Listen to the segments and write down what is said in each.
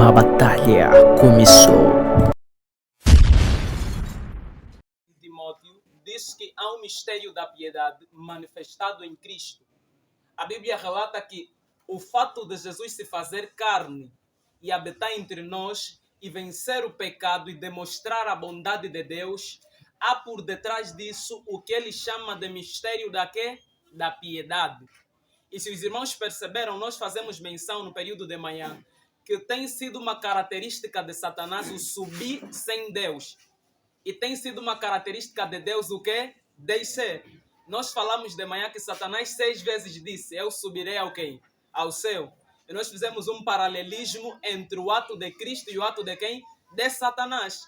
A batalha começou. Timóteo diz que há um mistério da piedade manifestado em Cristo. A Bíblia relata que o fato de Jesus se fazer carne e habitar entre nós e vencer o pecado e demonstrar a bondade de Deus, há por detrás disso o que ele chama de mistério da quê? Da piedade. E se os irmãos perceberam, nós fazemos menção no período de manhã que tem sido uma característica de Satanás o subir sem Deus. E tem sido uma característica de Deus o quê? Descer. Nós falamos de manhã que Satanás 6 vezes disse: eu subirei ao quê? Ao céu. E nós fizemos um paralelismo entre o ato de Cristo e o ato de quem? De Satanás.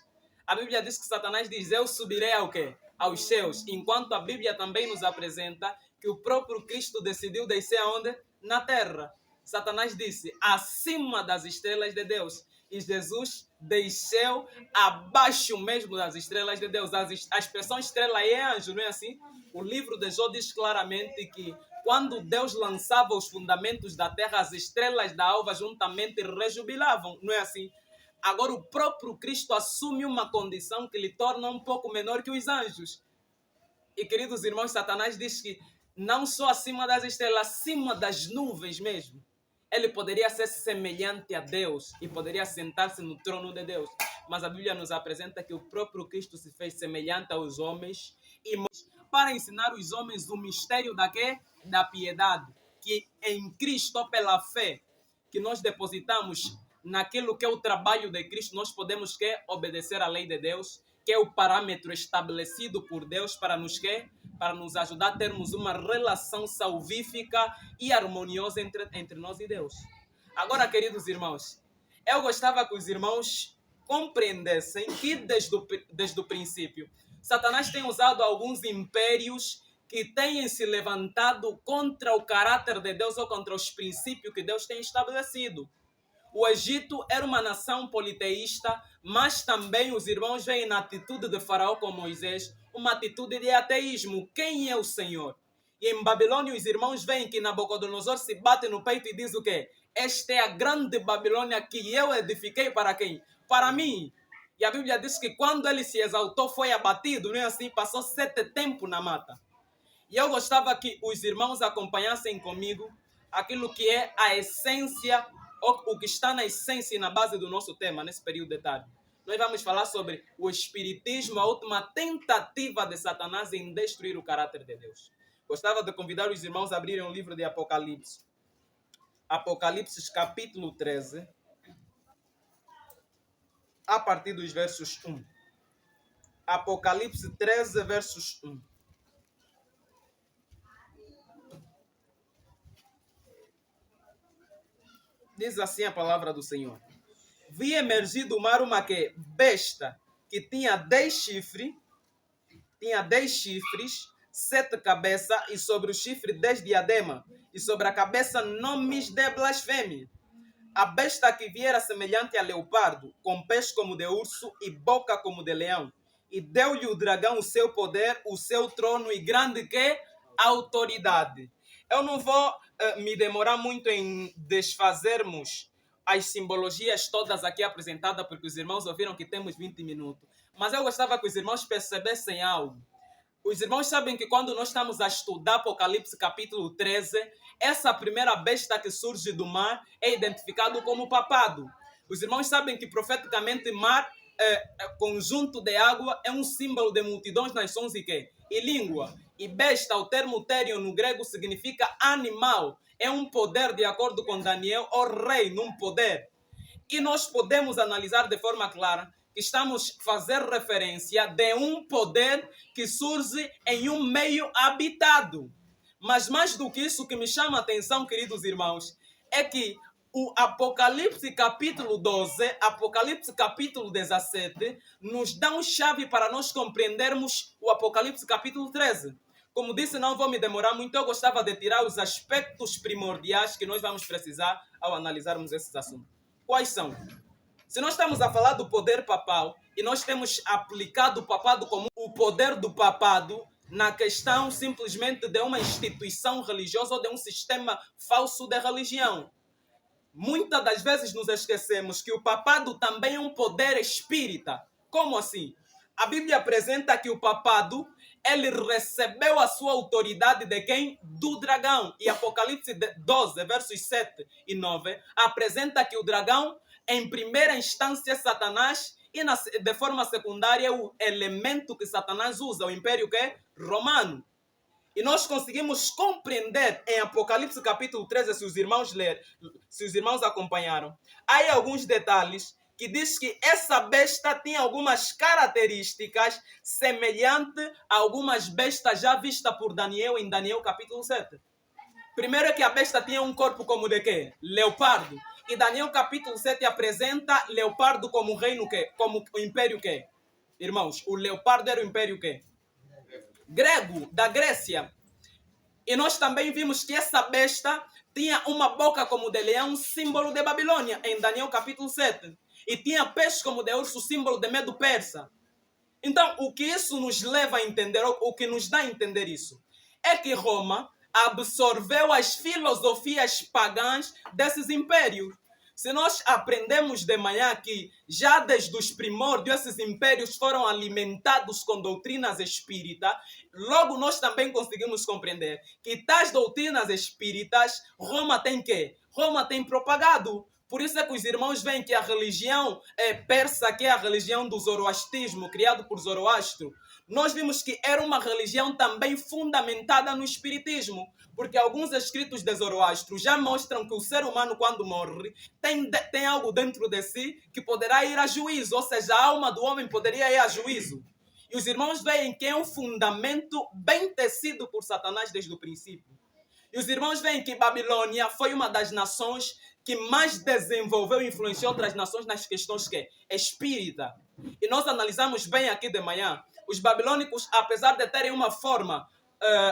A Bíblia diz que Satanás diz: eu subirei ao quê? Aos céus. Enquanto a Bíblia também nos apresenta que o próprio Cristo decidiu descer aonde? Na terra. Satanás disse: acima das estrelas de Deus. E Jesus desceu abaixo mesmo das estrelas de Deus. A expressão estrela é anjo, não é assim? O livro de Jó diz claramente que quando Deus lançava os fundamentos da terra, as estrelas da alva juntamente rejubilavam, não é assim? Agora o próprio Cristo assume uma condição que lhe torna um pouco menor que os anjos. E queridos irmãos, Satanás diz que não só acima das estrelas, acima das nuvens mesmo. Ele poderia ser semelhante a Deus e poderia sentar-se no trono de Deus. Mas a Bíblia nos apresenta que o próprio Cristo se fez semelhante aos homens e para ensinar os homens o mistério da quê? Da piedade, que em Cristo, pela fé que nós depositamos naquilo que é o trabalho de Cristo, nós podemos obedecer à lei de Deus, que é o parâmetro estabelecido por Deus para nos ajudar a termos uma relação salvífica e harmoniosa entre nós e Deus. Agora, queridos irmãos, eu gostava que os irmãos compreendessem que desde o princípio, Satanás tem usado alguns impérios que têm se levantado contra o caráter de Deus ou contra os princípios que Deus tem estabelecido. O Egito era uma nação politeísta, mas também os irmãos veem na atitude de Faraó com Moisés uma atitude de ateísmo. Quem é o Senhor? E em Babilônia os irmãos veem que Nabucodonosor se bate no peito e diz o quê? Esta é a grande Babilônia que eu edifiquei para quem? Para mim. E a Bíblia diz que quando ele se exaltou foi abatido, não é assim? Passou 7 tempos na mata. E eu gostava que os irmãos acompanhassem comigo aquilo que é a essência, o que está na essência e na base do nosso tema nesse período de tarde. Nós vamos falar sobre o espiritismo, a última tentativa de Satanás em destruir o caráter de Deus. Gostava de convidar os irmãos a abrirem o livro de Apocalipse. Apocalipse capítulo 13, a partir dos versos 1. Apocalipse 13, versos 1. Diz assim a palavra do Senhor: vi emergir do mar uma besta que tinha 10 chifres, 7 cabeças, e sobre o chifre 10 diademas, e sobre a cabeça nomes de blasfêmia. A besta que viera semelhante a leopardo, com pés como de urso e boca como de leão. E deu-lhe o dragão o seu poder, o seu trono e grande autoridade. Eu não vou me demorar muito em desfazermos as simbologias todas aqui apresentadas, porque os irmãos ouviram que temos 20 minutos. Mas eu gostava que os irmãos percebessem algo. Os irmãos sabem que quando nós estamos a estudar Apocalipse capítulo 13, essa primeira besta que surge do mar é identificado como papado. Os irmãos sabem que profeticamente mar, conjunto de água, é um símbolo de multidões, nações e língua. E besta, o termo terion no grego significa animal. É um poder, de acordo com Daniel, ou rei, num poder. E nós podemos analisar de forma clara que estamos a fazer referência de um poder que surge em um meio habitado. Mas mais do que isso, o que me chama a atenção, queridos irmãos, é que o Apocalipse capítulo 12, Apocalipse capítulo 17, nos dão chave para nós compreendermos o Apocalipse capítulo 13. Como disse, não vou me demorar muito, eu gostava de tirar os aspectos primordiais que nós vamos precisar ao analisarmos esses assuntos. Quais são? Se nós estamos a falar do poder papal e nós temos aplicado o papado como o poder do papado na questão simplesmente de uma instituição religiosa ou de um sistema falso de religião. muitas das vezes nos esquecemos que o papado também é um poder espírita. Como assim? A Bíblia apresenta que o papado, ele recebeu a sua autoridade de quem? Do dragão. E Apocalipse 12, versos 7 e 9, apresenta que o dragão, em primeira instância, é Satanás, e de forma secundária, o elemento que Satanás usa, o império que é romano. E nós conseguimos compreender em Apocalipse capítulo 13, se os irmãos ler, se os irmãos acompanharam, há alguns detalhes que diz que essa besta tinha algumas características semelhantes a algumas bestas já vistas por Daniel em Daniel capítulo 7. Primeiro é que a besta tinha um corpo como de quê? Leopardo. E Daniel capítulo 7 apresenta leopardo como reino quê? Como o império quê? Irmãos, o leopardo era o império quê? Grego, da Grécia. E nós também vimos que essa besta tinha uma boca como de leão, símbolo de Babilônia, em Daniel capítulo 7. E tinha pés como de urso, símbolo de Medo Persa. Então, o que isso nos leva a entender, o que nos dá a entender isso, é que Roma absorveu as filosofias pagãs desses impérios. Se nós aprendemos de manhã que já desde os primórdios esses impérios foram alimentados com doutrinas espíritas, logo nós também conseguimos compreender que tais doutrinas espíritas Roma tem quê? Roma tem propagado. Por isso é que os irmãos veem que a religião persa, que é a religião do zoroastrismo, criado por Zoroastro, nós vimos que era uma religião também fundamentada no espiritismo, porque alguns escritos de Zoroastro já mostram que o ser humano, quando morre, tem algo dentro de si que poderá ir a juízo, ou seja, a alma do homem poderia ir a juízo. E os irmãos veem que é um fundamento bem tecido por Satanás desde o princípio. E os irmãos veem que Babilônia foi uma das nações que mais desenvolveu e influenciou outras nações nas questões que é espírita. E nós analisamos bem aqui de manhã, os babilônicos, apesar de terem uma forma,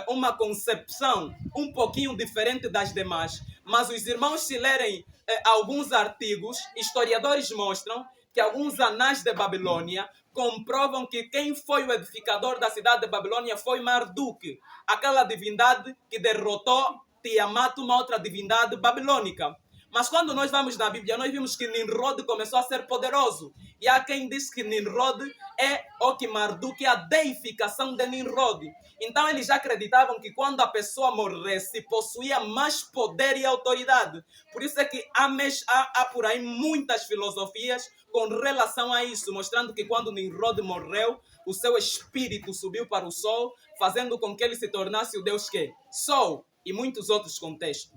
uma concepção um pouquinho diferente das demais, mas os irmãos, se lerem alguns artigos, historiadores mostram que alguns anais de Babilônia comprovam que quem foi o edificador da cidade de Babilônia foi Marduk, aquela divindade que derrotou Tiamat, uma outra divindade babilônica. Mas quando nós vamos na Bíblia, nós vimos que Nimrod começou a ser poderoso. E há quem diz que Nimrod é o que Marduk é a deificação de Nimrod. Então eles já acreditavam que quando a pessoa morresse, possuía mais poder e autoridade. Por isso é que há por aí muitas filosofias com relação a isso, mostrando que quando Nimrod morreu, o seu espírito subiu para o sol, fazendo com que ele se tornasse o Deus que? Sol, e muitos outros contextos.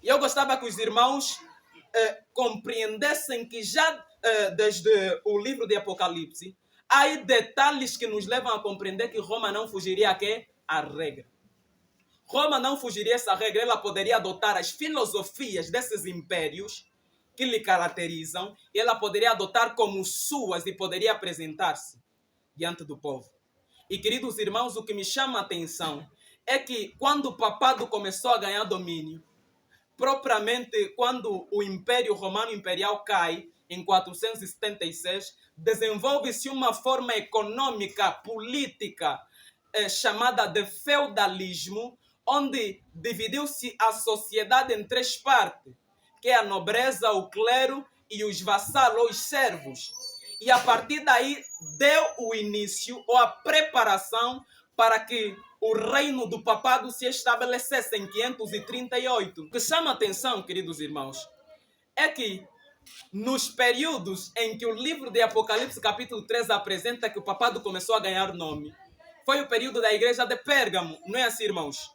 E eu gostava que os irmãos compreendessem que já desde o livro de Apocalipse, há detalhes que nos levam a compreender que Roma não fugiria a regra. Roma não fugiria essa regra, ela poderia adotar as filosofias desses impérios que lhe caracterizam, e ela poderia adotar como suas e poderia apresentar-se diante do povo. E, queridos irmãos, o que me chama a atenção é que quando o papado começou a ganhar domínio, propriamente quando o Império Romano Imperial cai em 476, desenvolve-se uma forma econômica, política, chamada de feudalismo, onde dividiu-se a sociedade em três partes, que é a nobreza, o clero e os vassalos, os servos. E a partir daí deu o início ou a preparação para que o reino do papado se estabelecesse em 538. O que chama a atenção, queridos irmãos, é que nos períodos em que o livro de Apocalipse capítulo 3 apresenta que o papado começou a ganhar nome, foi o período da igreja de Pérgamo, não é assim, irmãos?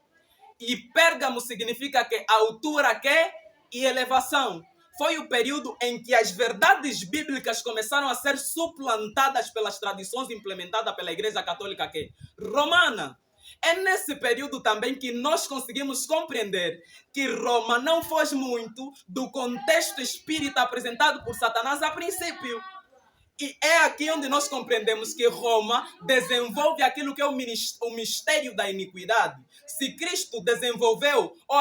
E Pérgamo significa que altura que e elevação. Foi o período em que as verdades bíblicas começaram a ser suplantadas pelas tradições implementadas pela Igreja Católica que romana. É nesse período também que nós conseguimos compreender que Roma não foge muito do contexto espírita apresentado por Satanás a princípio. E é aqui onde nós compreendemos que Roma desenvolve aquilo que é o mistério da iniquidade. Se Cristo desenvolveu ou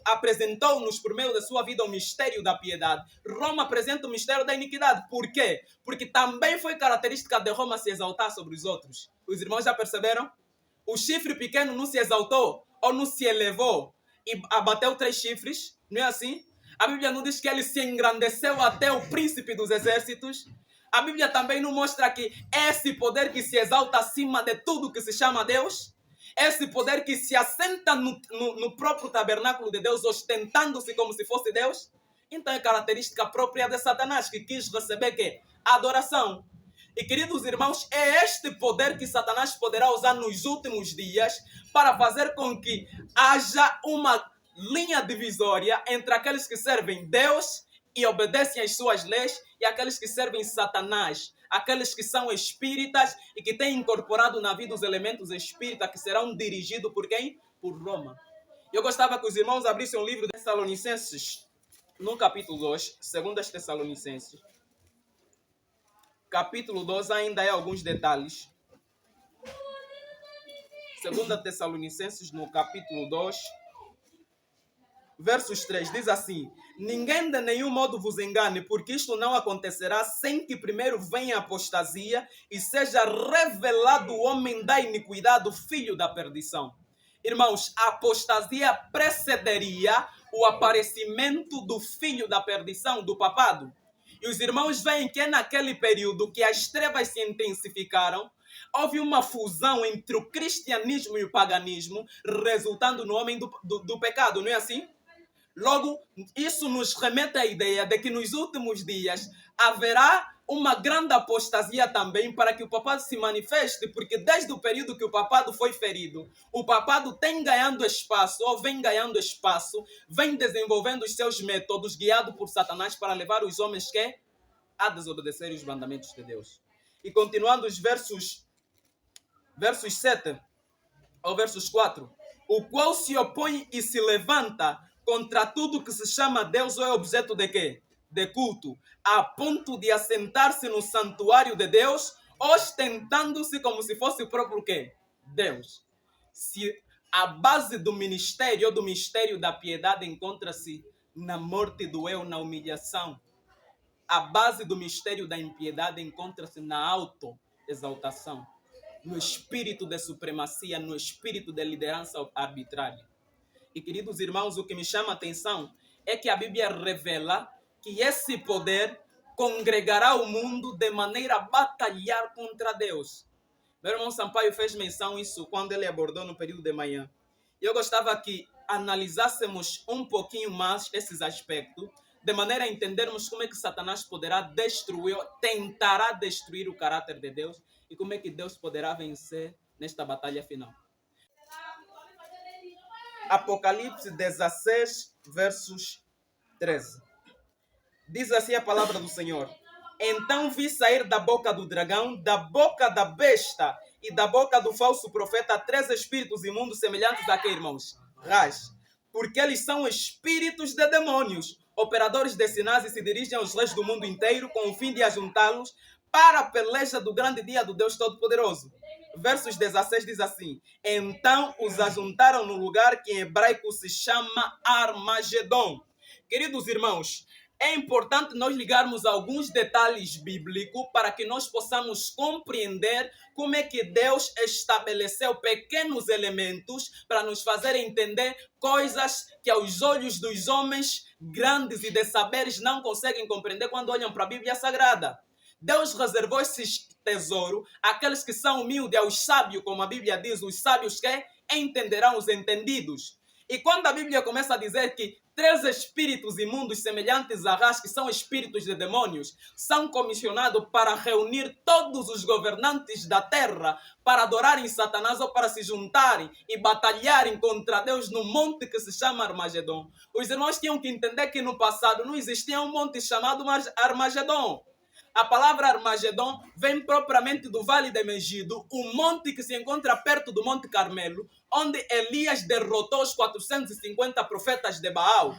apresentou-nos por meio da sua vida o mistério da piedade, Roma apresenta o mistério da iniquidade. Por quê? Porque também foi característica de Roma se exaltar sobre os outros. Os irmãos já perceberam? O chifre pequeno não se exaltou ou não se elevou e abateu 3 chifres, não é assim? A Bíblia não diz que ele se engrandeceu até o príncipe dos exércitos. A Bíblia também não mostra que esse poder que se exalta acima de tudo que se chama Deus, esse poder que se assenta no próprio tabernáculo de Deus, ostentando-se como se fosse Deus, então é característica própria de Satanás, que quis receber que? A adoração. E queridos irmãos, é este poder que Satanás poderá usar nos últimos dias para fazer com que haja uma linha divisória entre aqueles que servem Deus e obedecem às suas leis e aqueles que servem Satanás, aqueles que são espíritas e que têm incorporado na vida os elementos espíritas que serão dirigidos por quem? Por Roma. Eu gostava que os irmãos abrissem o livro de Tessalonicenses, no capítulo 2, 2 Tessalonicenses. Capítulo 2 ainda há alguns detalhes. 2 Tessalonicenses, no capítulo 2, versos 3, diz assim: ninguém de nenhum modo vos engane, porque isto não acontecerá sem que primeiro venha a apostasia e seja revelado o homem da iniquidade, o filho da perdição. Irmãos, a apostasia precederia o aparecimento do filho da perdição, do papado. E os irmãos veem que é naquele período que as trevas se intensificaram, houve uma fusão entre o cristianismo e o paganismo, resultando no homem do pecado, não é assim? Logo, isso nos remete à ideia de que nos últimos dias haverá uma grande apostasia também para que o papado se manifeste, porque desde o período que o papado foi ferido, o papado tem ganhando espaço, ou vem ganhando espaço, vem desenvolvendo os seus métodos, guiado por Satanás para levar os homens a desobedecer os mandamentos de Deus. E continuando os versos 7 ao versos 4, o qual se opõe e se levanta contra tudo que se chama Deus ou é objeto de quê? De culto, a ponto de assentar-se no santuário de Deus, ostentando-se como se fosse o próprio quê? Deus. Se a base do ministério ou do mistério da piedade encontra-se na morte do eu, na humilhação, a base do mistério da impiedade encontra-se na autoexaltação, no espírito de supremacia, no espírito de liderança arbitrária. E, queridos irmãos, o que me chama a atenção é que a Bíblia revela que esse poder congregará o mundo de maneira a batalhar contra Deus. Meu irmão Sampaio fez menção isso quando ele abordou no período de manhã. Eu gostava que analisássemos um pouquinho mais esses aspectos, de maneira a entendermos como é que Satanás poderá destruir, tentará destruir o caráter de Deus e como é que Deus poderá vencer nesta batalha final. Apocalipse 16, versos 13. Diz assim a palavra do Senhor: então vi sair da boca do dragão, da boca da besta e da boca do falso profeta 3 espíritos imundos semelhantes a que, irmãos? Rás. Porque eles são espíritos de demônios, operadores de sinais, e se dirigem aos reis do mundo inteiro com o fim de ajuntá-los para a peleja do grande dia do Deus Todo-Poderoso. Versos 16 diz assim: então os ajuntaram no lugar que em hebraico se chama Armagedon. Queridos irmãos, é importante nós ligarmos alguns detalhes bíblicos para que nós possamos compreender como é que Deus estabeleceu pequenos elementos para nos fazer entender coisas que aos olhos dos homens grandes e de saberes não conseguem compreender quando olham para a Bíblia Sagrada. Deus reservou esse tesouro àqueles que são humildes, aos sábios, como a Bíblia diz, os sábios que entenderão os entendidos. E quando a Bíblia começa a dizer que 3 espíritos imundos semelhantes a rás, que são espíritos de demônios, são comissionados para reunir todos os governantes da terra para adorarem Satanás ou para se juntarem e batalharem contra Deus no monte que se chama Armagedon. Os irmãos tinham que entender que no passado não existia um monte chamado Armagedon. A palavra Armagedon vem propriamente do Vale de Megido, um monte que se encontra perto do Monte Carmelo, onde Elias derrotou os 450 profetas de Baal.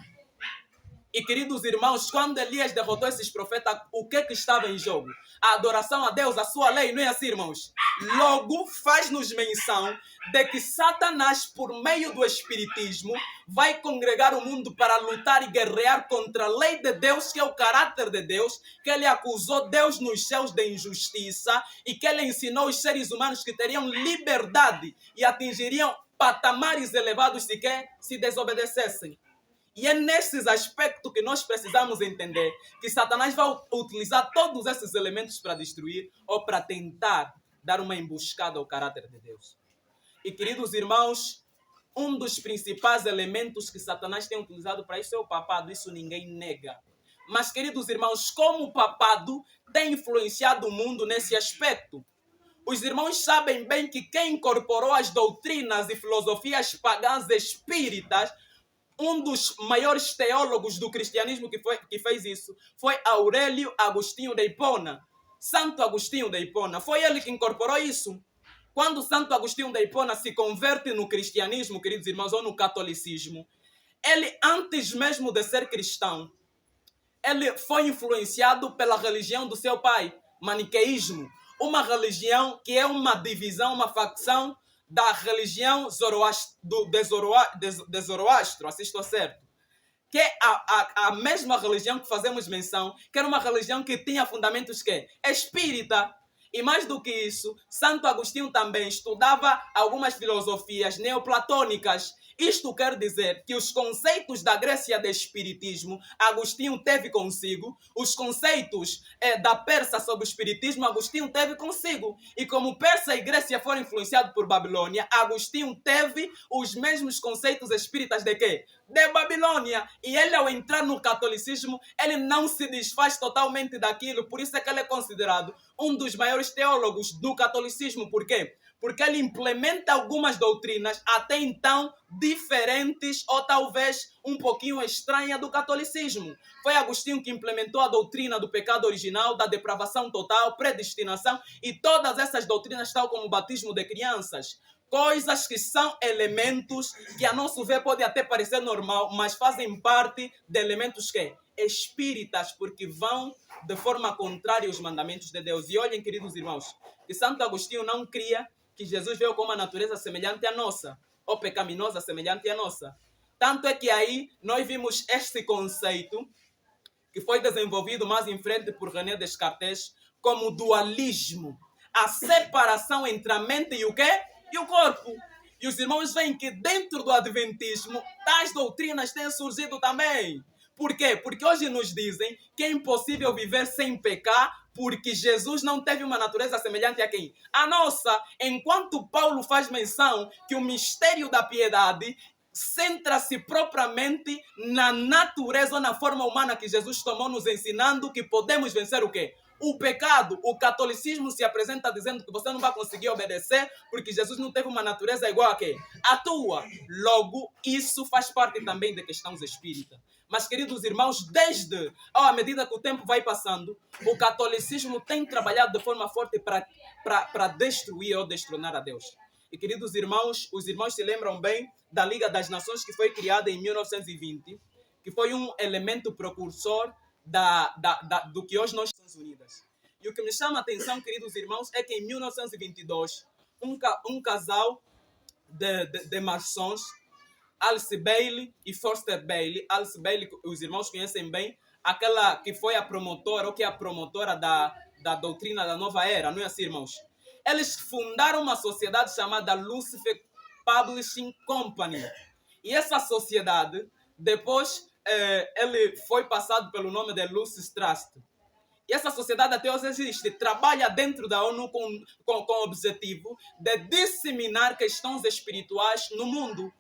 E, queridos irmãos, quando Elias derrotou esses profetas, o que estava em jogo? A adoração a Deus, a sua lei, não é assim, irmãos? Logo, faz-nos menção de que Satanás, por meio do espiritismo, vai congregar o mundo para lutar e guerrear contra a lei de Deus, que é o caráter de Deus, que ele acusou Deus nos céus de injustiça e que ele ensinou os seres humanos que teriam liberdade e atingiriam patamares elevados se desobedecessem. E é nesses aspectos que nós precisamos entender que Satanás vai utilizar todos esses elementos para destruir ou para tentar dar uma emboscada ao caráter de Deus. E, queridos irmãos, um dos principais elementos que Satanás tem utilizado para isso é o papado, isso ninguém nega. Mas, queridos irmãos, como o papado tem influenciado o mundo nesse aspecto? Os irmãos sabem bem que quem incorporou as doutrinas e filosofias pagãs espíritas, um dos maiores teólogos do cristianismo que fez isso, foi Aurélio Agostinho de Hipona. Santo Agostinho de Hipona. Foi ele que incorporou isso. Quando Santo Agostinho de Hipona se converte no cristianismo, queridos irmãos, ou no catolicismo, ele, antes mesmo de ser cristão, ele foi influenciado pela religião do seu pai, maniqueísmo. Uma religião que é uma divisão, uma facção da religião de Zoroastro, assim estou certo. Que é a mesma religião que fazemos menção, que era uma religião que tinha fundamentos que espírita. E mais do que isso, Santo Agostinho também estudava algumas filosofias neoplatônicas. Isto quer dizer que os conceitos da Grécia de espiritismo, Agostinho teve consigo. Os conceitos da Pérsia sobre o espiritismo, Agostinho teve consigo. E como Pérsia e Grécia foram influenciados por Babilônia, Agostinho teve os mesmos conceitos espíritas de quê? De Babilônia. E ele, ao entrar no catolicismo, ele não se desfaz totalmente daquilo. Por isso é que ele é considerado um dos maiores teólogos do catolicismo. Por quê? Porque ele implementa algumas doutrinas até então diferentes ou talvez um pouquinho estranhas do catolicismo. Foi Agostinho que implementou a doutrina do pecado original, da depravação total, predestinação e todas essas doutrinas, tal como o batismo de crianças. Coisas que são elementos que, a nosso ver, pode até parecer normal, mas fazem parte de elementos que? Espíritas, porque vão de forma contrária aos mandamentos de Deus. E olhem, queridos irmãos, que Santo Agostinho não cria que Jesus veio com uma natureza semelhante à nossa, ou pecaminosa semelhante à nossa. Tanto é que aí nós vimos este conceito que foi desenvolvido mais em frente por René Descartes como dualismo, a separação entre a mente e o quê? E o corpo. E os irmãos veem que dentro do adventismo tais doutrinas têm surgido também. Por quê? Porque hoje nos dizem que é impossível viver sem pecar, porque Jesus não teve uma natureza semelhante a quem? A nossa. Enquanto Paulo faz menção que o mistério da piedade centra-se propriamente na natureza ou na forma humana que Jesus tomou, nos ensinando que podemos vencer o quê? O pecado. O catolicismo se apresenta dizendo que você não vai conseguir obedecer porque Jesus não teve uma natureza igual a quê? A tua. Logo, isso faz parte também da questão espírita. Mas, queridos irmãos, desde à medida que o tempo vai passando, o catolicismo tem trabalhado de forma forte para destruir ou destronar a Deus. E, queridos irmãos, os irmãos se lembram bem da Liga das Nações, que foi criada em 1920, que foi um elemento precursor do que hoje nós somos unidas. E o que me chama a atenção, queridos irmãos, é que em 1922, um casal de maçons, Alice Bailey e Foster Bailey. Alice Bailey, os irmãos conhecem bem, aquela que foi a promotora, ou que é a promotora da doutrina da nova era, não é assim, irmãos? Eles fundaram uma sociedade chamada Lucifer Publishing Company. E essa sociedade, depois, ele foi passado pelo nome de Lucis Trust. E essa sociedade até hoje existe, trabalha dentro da ONU com o objetivo de disseminar questões espirituais no mundo.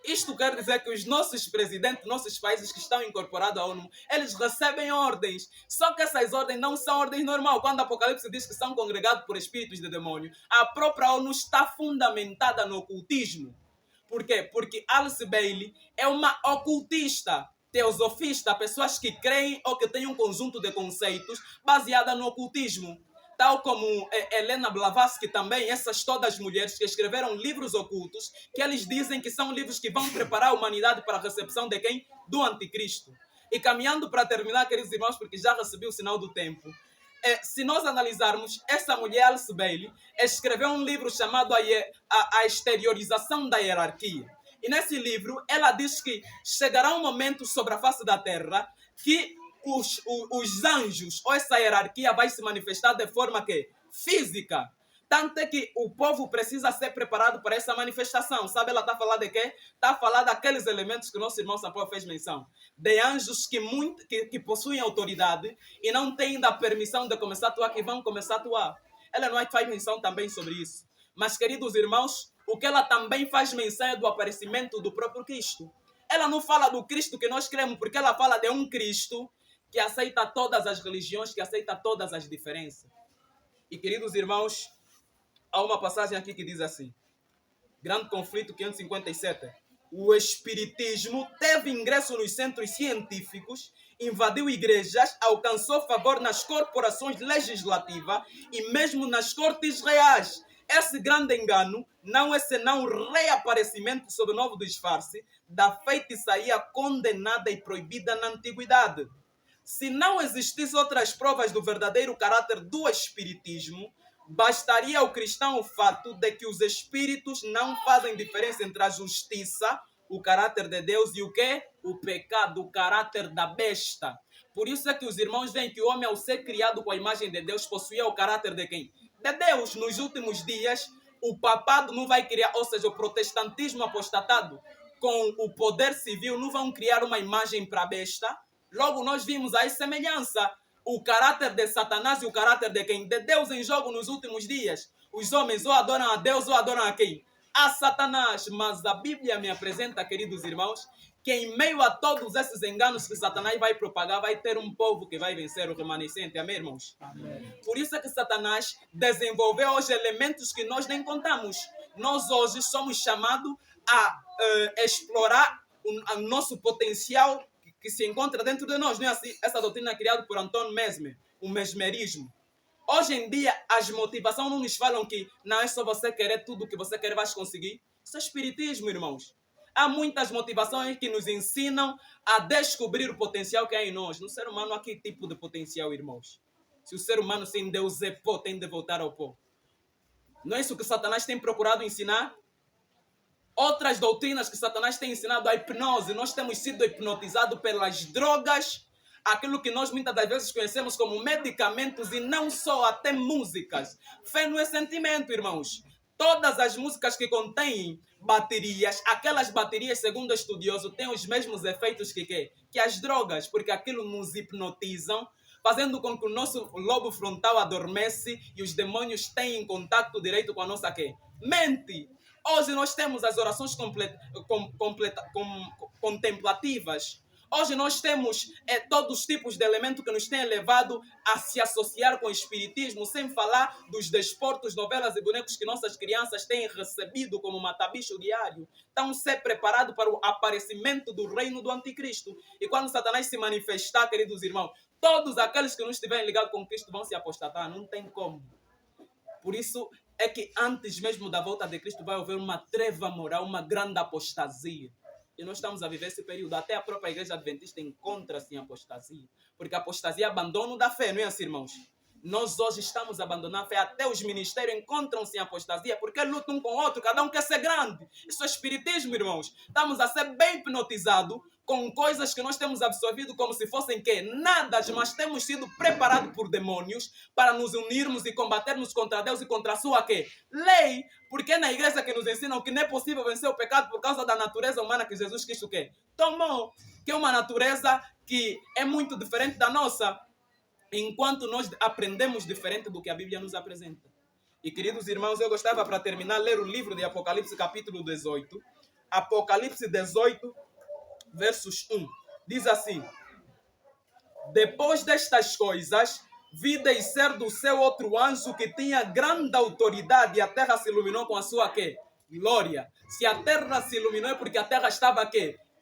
Isto quer dizer que os nossos presidentes, nossos países que estão incorporados à ONU, eles recebem ordens. Só que essas ordens não são ordens normais. Quando o Apocalipse diz que são congregados por espíritos de demônio, a própria ONU está fundamentada no ocultismo. Por quê? Porque Alice Bailey é uma ocultista, teosofista, pessoas que creem ou que têm um conjunto de conceitos baseada no ocultismo. Tal como Helena Blavatsky também, essas todas mulheres que escreveram livros ocultos, que eles dizem que são livros que vão preparar a humanidade para a recepção de quem? Do anticristo. E caminhando para terminar, queridos irmãos, porque já recebi o sinal do tempo, se nós analisarmos, essa mulher, Alice Bailey, escreveu um livro chamado A Exteriorização da Hierarquia. E nesse livro, ela diz que chegará um momento sobre a face da Terra que os anjos, ou essa hierarquia vai se manifestar de forma que física. Tanto é que o povo precisa ser preparado para essa manifestação. Sabe, ela está a falar de quê? Está a falar daqueles elementos que o nosso irmão Samuel fez menção. De anjos que possuem autoridade e não têm ainda a permissão de começar a atuar, que vão começar a atuar. Ela não faz menção também sobre isso. Mas, queridos irmãos, o que ela também faz menção é do aparecimento do próprio Cristo. Ela não fala do Cristo que nós cremos, porque ela fala de um Cristo que aceita todas as religiões, que aceita todas as diferenças. E, queridos irmãos, há uma passagem aqui que diz assim, Grande Conflito 557. O espiritismo teve ingresso nos centros científicos, invadiu igrejas, alcançou favor nas corporações legislativas e mesmo nas cortes reais. Esse grande engano não é senão o reaparecimento sob novo disfarce da feitiçaria condenada e proibida na antiguidade. Se não existissem outras provas do verdadeiro caráter do espiritismo, bastaria ao cristão o fato de que os espíritos não fazem diferença entre a justiça, o caráter de Deus, e o quê? O pecado, o caráter da besta. Por isso é que os irmãos veem que o homem, ao ser criado com a imagem de Deus, possuía o caráter de quem? De Deus. Nos últimos dias, o papado não vai criar, ou seja, o protestantismo apostatado com o poder civil não vão criar uma imagem para a besta. Logo, nós vimos aí semelhança. O caráter de Satanás e o caráter de quem? De Deus em jogo nos últimos dias. Os homens ou adoram a Deus ou adoram a quem? A Satanás. Mas a Bíblia me apresenta, queridos irmãos, que em meio a todos esses enganos que Satanás vai propagar, vai ter um povo que vai vencer o remanescente. Amém, irmãos? Amém. Por isso é que Satanás desenvolveu hoje elementos que nós nem contamos. Nós hoje somos chamados a explorar o nosso potencial que se encontra dentro de nós. Não é assim? Essa doutrina é criada por Anton Mesmer, o mesmerismo. Hoje em dia, as motivações não nos falam que não é só você querer tudo o que você quer, vais conseguir. Isso é espiritismo, irmãos. Há muitas motivações que nos ensinam a descobrir o potencial que há em nós. No ser humano há que tipo de potencial, irmãos? Se o ser humano sem Deus é pó, tem de voltar ao pó. Não é isso que Satanás tem procurado ensinar? Outras doutrinas que Satanás tem ensinado, a hipnose. Nós temos sido hipnotizados pelas drogas, aquilo que nós muitas das vezes conhecemos como medicamentos e não só, até músicas. Fé não é sentimento, irmãos. Todas as músicas que contêm baterias, aquelas baterias, segundo o estudioso, têm os mesmos efeitos que as drogas, porque aquilo nos hipnotizam, fazendo com que o nosso lobo frontal adormece e os demônios têm contato direto com a nossa mente. Hoje nós temos as orações contemplativas. Hoje nós temos todos os tipos de elementos que nos têm levado a se associar com o espiritismo, sem falar dos desportos, novelas e bonecos que nossas crianças têm recebido como matabicho diário. Estão ser preparados para o aparecimento do reino do anticristo. E quando Satanás se manifestar, queridos irmãos, todos aqueles que não estiverem ligados com Cristo vão se apostatar. Não tem como. Por isso é que antes mesmo da volta de Cristo vai haver uma treva moral, uma grande apostasia. E nós estamos a viver esse período. Até a própria igreja adventista encontra-se em apostasia. Porque a apostasia é abandono da fé, não é assim, irmãos? Nós hoje estamos a abandonar a fé. Até os ministérios encontram-se em apostasia porque lutam um com o outro. Cada um quer ser grande. Isso é espiritismo, irmãos. Estamos a ser bem hipnotizados com coisas que nós temos absorvido como se fossem nada, mas temos sido preparados por demônios para nos unirmos e combatermos contra Deus e contra a sua lei. Porque é na igreja que nos ensinam que não é possível vencer o pecado por causa da natureza humana que Jesus Cristo tomou. Que é uma natureza que é muito diferente da nossa. Enquanto nós aprendemos diferente do que a Bíblia nos apresenta. E, queridos irmãos, eu gostava, para terminar, ler o livro de Apocalipse, capítulo 18. Apocalipse 18, versos 1. Diz assim: depois destas coisas, vi descer do céu outro anjo que tinha grande autoridade, e a terra se iluminou com a sua glória. Se a terra se iluminou é porque a terra estava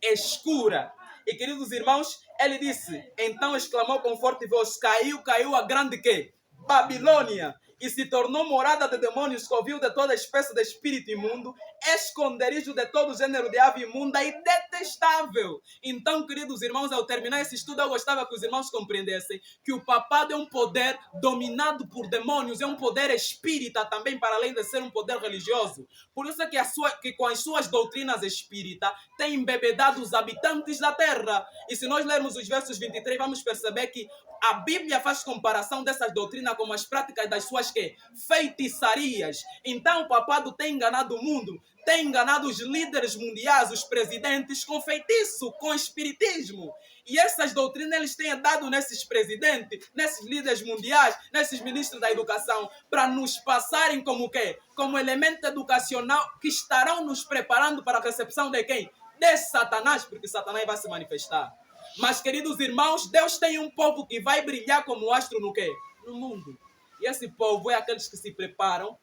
escura. E, queridos irmãos, ele disse, então exclamou com forte voz, caiu a grande Babilônia, e se tornou morada de demônios, covil de toda espécie de espírito imundo esconderijo de todo gênero de ave imunda e detestável. Então, queridos irmãos, ao terminar esse estudo, eu gostava que os irmãos compreendessem que o papado é um poder dominado por demônios, é um poder espírita também, para além de ser um poder religioso. Por isso é que com as suas doutrinas espíritas tem embebedado os habitantes da terra. E se nós lermos os versos 23, vamos perceber que a Bíblia faz comparação dessas doutrinas com as práticas das suas feitiçarias. Então o papado tem enganado o mundo, tem enganado os líderes mundiais, os presidentes, com feitiço, com espiritismo. E essas doutrinas eles têm dado nesses presidentes, nesses líderes mundiais, nesses ministros da educação, para nos passarem como o quê? Como elemento educacional que estarão nos preparando para a recepção de quem? De Satanás, porque Satanás vai se manifestar. Mas, queridos irmãos, Deus tem um povo que vai brilhar como astro no quê? No mundo. E esse povo é aqueles que se preparam,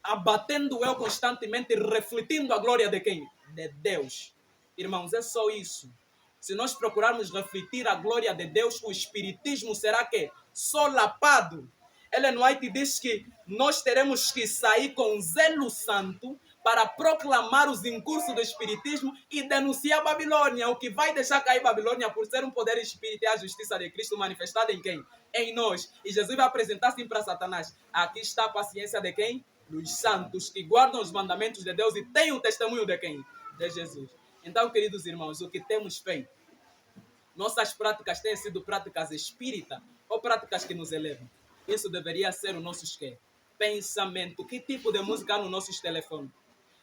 abatendo eu constantemente, refletindo a glória de quem? De Deus. Irmãos, é só isso. Se nós procurarmos refletir a glória de Deus, o espiritismo será que? Solapado. Ellen White diz que nós teremos que sair com zelo santo para proclamar os incursos do espiritismo e denunciar a Babilônia, o que vai deixar cair Babilônia por ser um poder espírita e a justiça de Cristo manifestada em quem? Em nós. E Jesus vai apresentar assim para Satanás. Aqui está a paciência de quem? Dos santos que guardam os mandamentos de Deus e têm o testemunho de quem? De Jesus. Então, queridos irmãos, o que temos feito? Nossas práticas têm sido práticas espíritas ou práticas que nos elevam? Isso deveria ser o nosso pensamento. Que tipo de música há nos nossos telefones?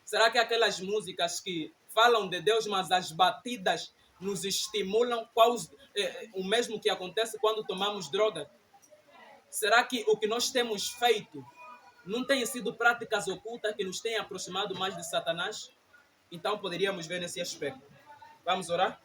Será que aquelas músicas que falam de Deus, mas as batidas nos estimulam? O mesmo que acontece quando tomamos droga? Será que o que nós temos feito não tem sido práticas ocultas que nos têm aproximado mais de Satanás? Então poderíamos ver nesse aspecto. Vamos orar?